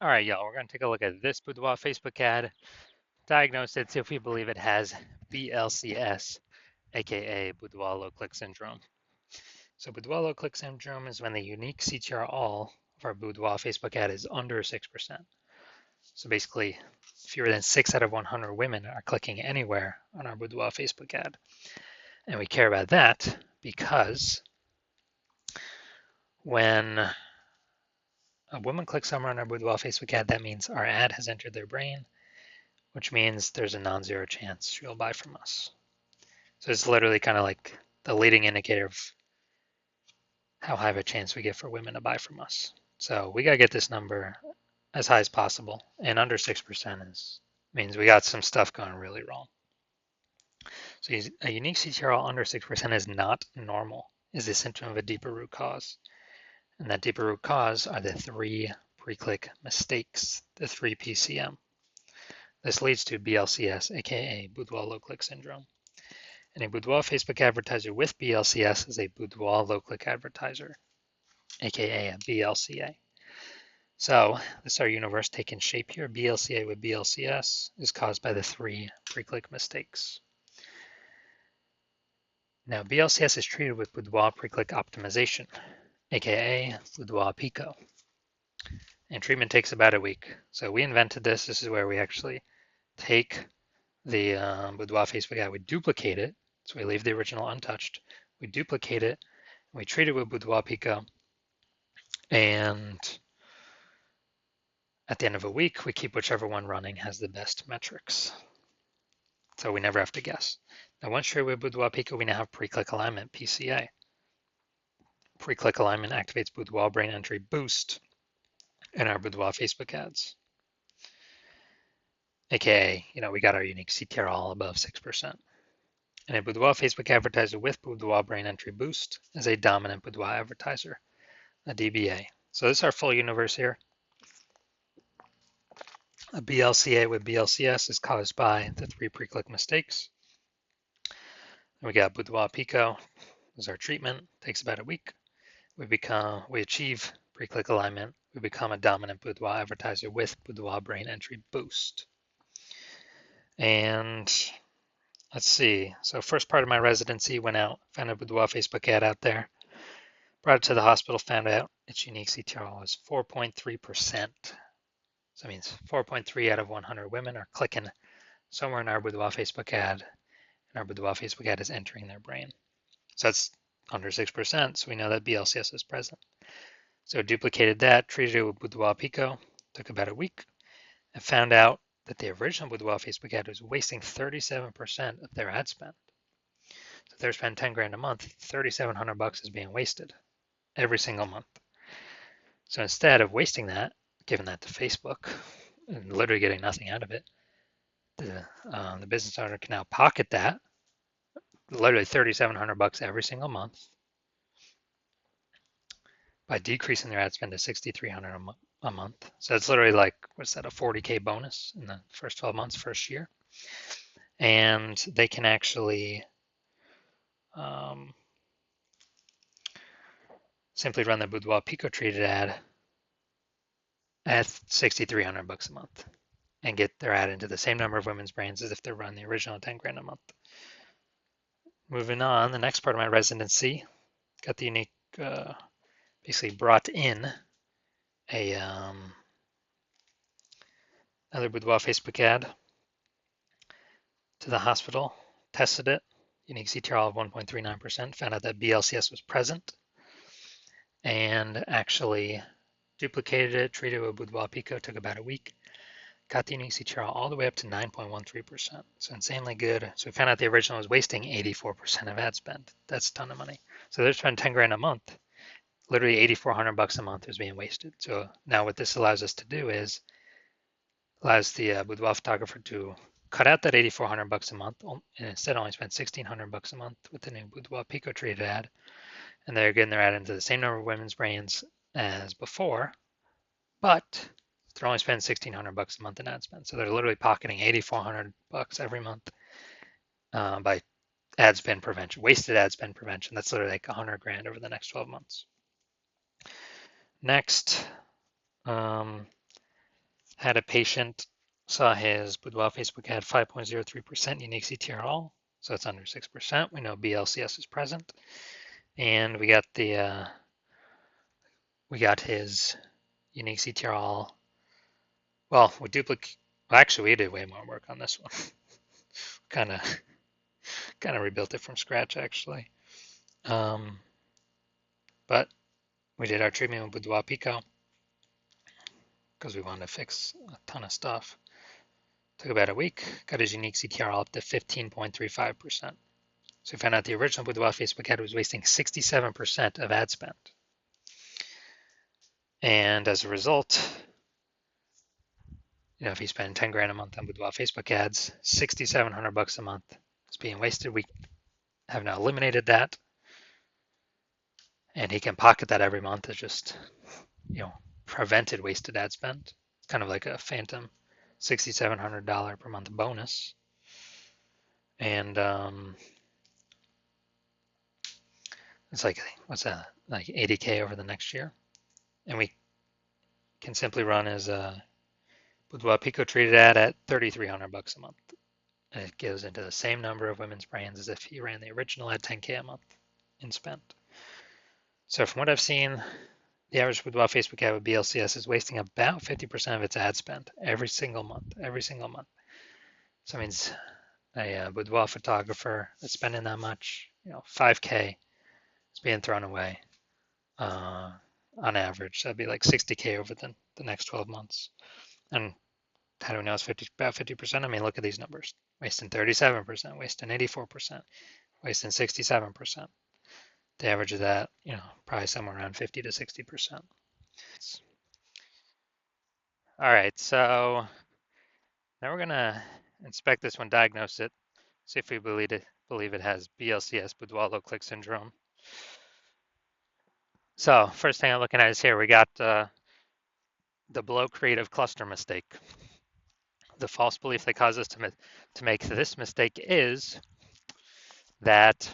All right, y'all, we're going to take a look at this Boudoir Facebook ad, diagnose it, see if we believe it has BLCS, aka Boudoir low click syndrome. So Boudoir low click syndrome is when the unique CTR all of our Boudoir Facebook ad is under 6%. So basically, fewer than 6 out of 100 women are clicking anywhere on our Boudoir Facebook ad. And we care about that because when a woman clicks somewhere on our Boudoir Facebook ad, that means our ad has entered their brain, which means there's a non-zero chance she'll buy from us. So it's literally kind of like the leading indicator of how high of a chance we get for women to buy from us. So we got to get this number as high as possible, and under 6% means we got some stuff going really wrong. So a unique CTRL under 6% is not normal, is a symptom of a deeper root cause. And that deeper root cause are the 3 pre-click mistakes, the 3 PCM. This leads to BLCS, aka Boudoir low click syndrome. And a Boudoir Facebook advertiser with BLCS is a Boudoir low click advertiser, aka a BLCA. So this is our universe taking shape here. BLCA with BLCS is caused by the 3 pre-click mistakes. Now BLCS is treated with Boudoir pre-click optimization, aka Boudoir Pico. And treatment takes about a week. So we invented this. This is where we actually take the Boudoir Facebook ad, we duplicate it. So we leave the original untouched. We duplicate it, and we treat it with Boudoir Pico. And at the end of a week, we keep whichever one running has the best metrics. So we never have to guess. Now, once you're with Boudoir Pico, we now have pre-click alignment, PCA. Pre-click alignment activates Boudoir brain entry boost in our Boudoir Facebook ads. AKA, we got our unique CTR all above 6%. And a Boudoir Facebook advertiser with Boudoir brain entry boost is a dominant Boudoir advertiser, a DBA. So this is our full universe here. A BLCA with BLCS is caused by the 3 pre-click mistakes. And we got Boudoir Pico is our treatment, takes about a week. We achieve pre-click alignment. We become a dominant Boudoir advertiser with Boudoir brain entry boost. And let's see. So first part of my residency, went out, found a Boudoir Facebook ad out there, brought it to the hospital, found out its unique CTR was 4.3%. So that means 4.3 out of 100 women are clicking somewhere in our Boudoir Facebook ad, and our Boudoir Facebook ad is entering their brain. So that's under 6%, so we know that BLCS is present. So duplicated that, treated it with Boudoir Pico, took about a week, and found out that the original Boudoir Facebook ad was wasting 37% of their ad spend. So if they're spending 10 grand a month, 3,700 bucks is being wasted every single month. So instead of wasting that, giving that to Facebook, and literally getting nothing out of it, the business owner can now pocket that, literally 3,700 bucks every single month, by decreasing their ad spend to 6,300 a month. So it's literally like, what's that, a 40K bonus in the first 12 months, first year. And they can actually simply run the Boudoir Pico treated ad at 6,300 bucks a month and get their ad into the same number of women's brains as if they run the original 10 grand a month. Moving on, the next part of my residency, got the unique, basically brought in a another Boudoir Facebook ad to the hospital, tested it, unique CTR of 1.39%, found out that BLCS was present, and actually duplicated it, treated it with Boudoir Pico, took about a week, got the unique CTR all the way up to 9.13%. So insanely good. So we found out the original was wasting 84% of ad spend. That's a ton of money. So they're spending 10 grand a month. Literally 8,400 bucks a month is being wasted. So now what this allows us to do is allows the Boudoir photographer to cut out that 8,400 bucks a month and instead only spend 1,600 bucks a month with the new Boudoir Pico treated ad. And they're getting their ad into the same number of women's brains as before, but they're only spending 1,600 bucks a month in ad spend. So they're literally pocketing 8,400 bucks every month by ad spend prevention, wasted ad spend prevention. That's literally like 100 grand over the next 12 months. Next, Had a patient, saw his Boudoir Facebook had 5.03% unique CTRL, so it's under 6%. We know BLCS is present, and we got his unique CTRL. Well, actually, we did way more work on this one. kind of rebuilt it from scratch actually. But we did our treatment with Boudoir Pico because we wanted to fix a ton of stuff. Took about a week, got his unique CTRL up to 15.35%. So we found out the original Boudoir Facebook ad was wasting 67% of ad spend. And as a result, if you spend 10 grand a month on Boudoir Facebook ads, $6,700 a month is being wasted. We have now eliminated that. And he can pocket that every month as just, prevented wasted ad spend. It's kind of like a phantom $6,700 per month bonus. And it's like, what's that? Like 80K over the next year. And we can simply run as a Boudoir Pico treated ad at $3,300 a month. And it goes into the same number of women's brands as if you ran the original at 10K a month in spend. So from what I've seen, the average Boudoir Facebook ad with BLCS is wasting about 50% of its ad spend every single month. So it means a boudoir photographer that's spending that much, 5K is being thrown away on average. That'd be like 60K over the next 12 months. And how do we know it's about 50%? I mean, look at these numbers. Wasting 37%, wasting 84%, wasting 67%. The average of that, probably somewhere around 50 to 60%. All right, so now we're gonna inspect this one, diagnose it, see if we believe it has BLCS, boudoir low click syndrome. So first thing I'm looking at is here, we got the below creative cluster mistake. The false belief that caused us to make this mistake is that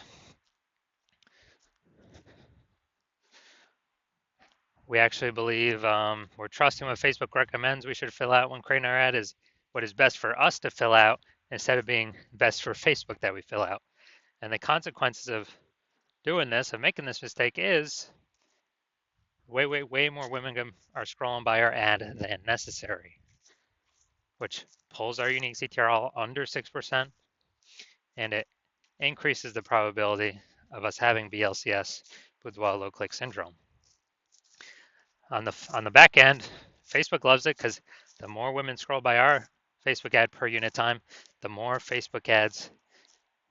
we actually believe we're trusting what Facebook recommends we should fill out when creating our ad is what is best for us to fill out instead of being best for Facebook that we fill out. And the consequences of doing this, of making this mistake, is way more women are scrolling by our ad than necessary, which pulls our unique CTRL under 6%, and it increases the probability of us having BLCS, boudoir low click syndrome. On the back end, Facebook loves it because the more women scroll by our Facebook ad per unit time, the more Facebook ads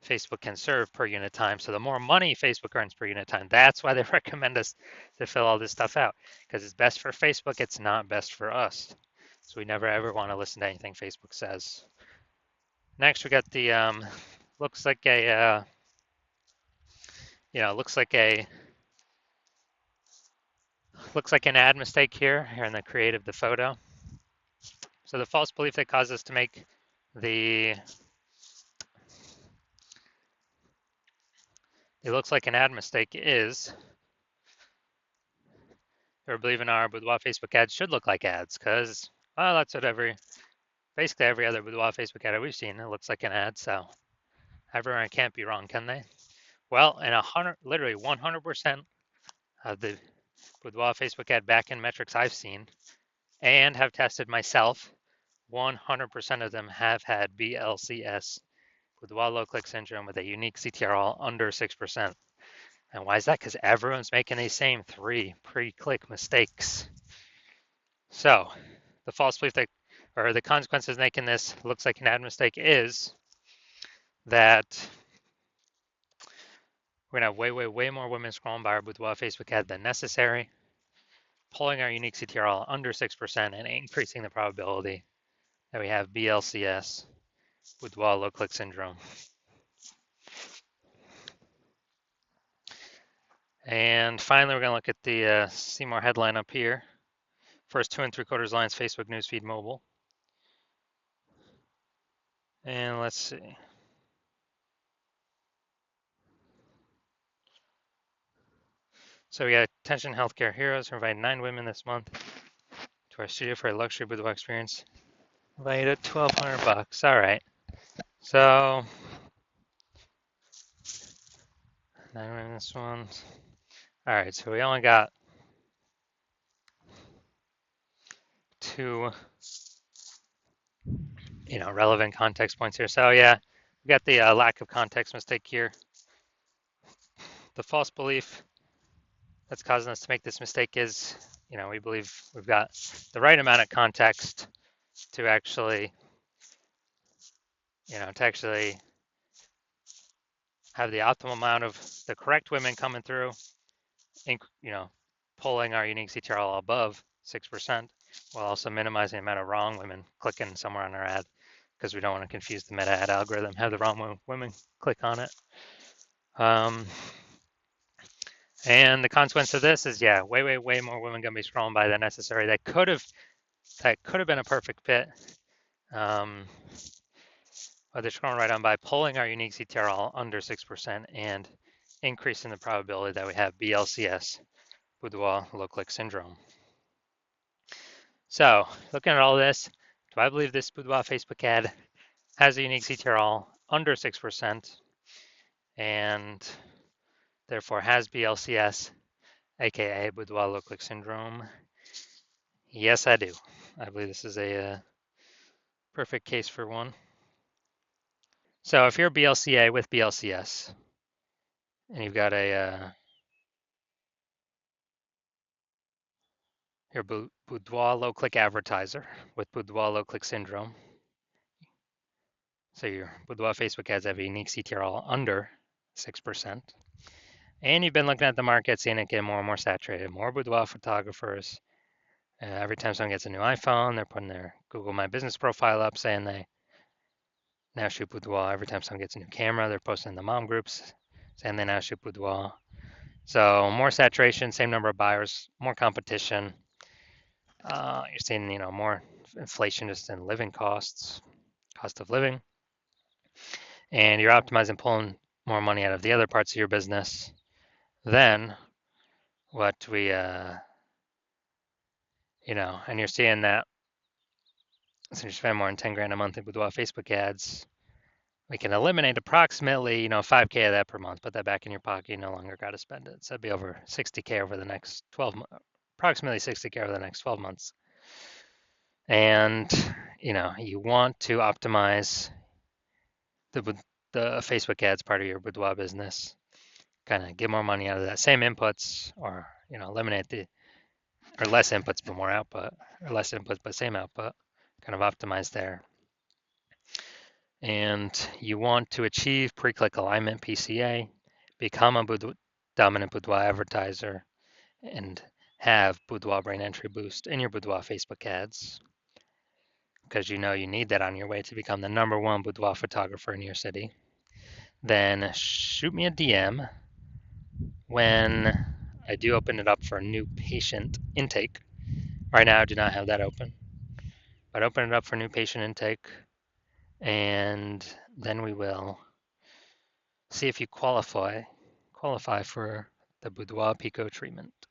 Facebook can serve per unit time. So the more money Facebook earns per unit time. That's why they recommend us to fill all this stuff out, because it's best for Facebook. It's not best for us. So we never ever want to listen to anything Facebook says. Next, we got the looks like an ad mistake here in the creative, the photo. So the false belief that caused us to make it looks like an ad mistake is we're believing our boudoir Facebook ads should look like ads because, well, that's what basically every other boudoir Facebook ad we've seen, it looks like an ad. So everyone can't be wrong, can they? Well, and literally 100% of the boudoir Facebook ad backend metrics I've seen and have tested myself, 100% of them have had BLCS, boudoir low click syndrome, with a unique CTRL under 6%. And why is that? Because everyone's making these same 3 pre-click mistakes. So the false belief or the consequences of making this looks like an ad mistake is that we're gonna have way more women scrolling by our boudoir Facebook ad than necessary, pulling our unique CTRL under 6% and increasing the probability that we have BLCS, boudoir low click syndrome. And finally, we're going to look at the Seymour headline up here. First 2 3/4 lines, Facebook newsfeed mobile. And let's see. So we got attention healthcare heroes provide 9 women this month to our studio for a luxury boudoir experience. Valued at $1,200. All right. So, then we're in this one. All right. So we only got two, relevant context points here. So yeah, we got the lack of context mistake here. The false belief that's causing us to make this mistake is, we believe we've got the right amount of context to actually, have the optimal amount of the correct women coming through, pulling our unique CTRL above 6%, while also minimizing the amount of wrong women clicking somewhere on our ad, because we don't want to confuse the meta ad algorithm, have the wrong women click on it. And the consequence of this is, yeah, way more women gonna be scrolling by than necessary. That could have been a perfect fit. But they're scrolling right on by, pulling our unique CTRL under 6% and increasing the probability that we have BLCS, Boudoir low click syndrome. So looking at all this, do I believe this Boudoir Facebook ad has a unique CTRL under 6% and therefore has BLCS, aka Boudoir low click syndrome? Yes, I do. I believe this is a perfect case for one. So if you're BLCA with BLCS and you've got your Boudoir low click advertiser with Boudoir low click syndrome, so your Boudoir Facebook ads have a unique CTRL under 6%, and you've been looking at the market, seeing it get more and more saturated, more boudoir photographers. Every time someone gets a new iPhone, they're putting their Google My Business profile up saying they now shoot boudoir. Every time someone gets a new camera, they're posting in the mom groups saying they now shoot boudoir. So more saturation, same number of buyers, more competition. You're seeing, more inflation just in living costs, cost of living, and you're optimizing, pulling more money out of the other parts of your business. Then what we, and you're seeing that since you spend more than 10 grand a month in boudoir Facebook ads, we can eliminate approximately, 5K of that per month, put that back in your pocket, you no longer got to spend it. So it'd be over 60K over the next 12 months, approximately 60K over the next 12 months. And, you want to optimize the Facebook ads part of your boudoir business, kind of get more money out of that same inputs, or, eliminate or less inputs but more output, or less inputs but same output, kind of optimize there. And you want to achieve pre-click alignment, PCA, become a dominant boudoir advertiser, and have boudoir brain entry boost in your boudoir Facebook ads, because you need that on your way to become the #1 boudoir photographer in your city. Then shoot me a DM when I do open it up for a new patient intake. Right now I do not have that open, but open it up for new patient intake, and then we will see if you qualify for the Boudoir Pico treatment.